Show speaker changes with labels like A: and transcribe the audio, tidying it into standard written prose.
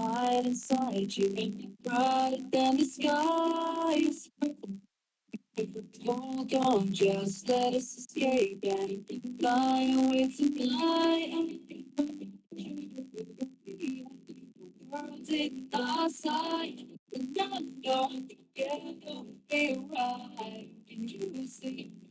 A: light inside you, brighter than the skies. Hold on, just let us escape and fly away tonight. World in our sight, and I know together we'll right. Can you see?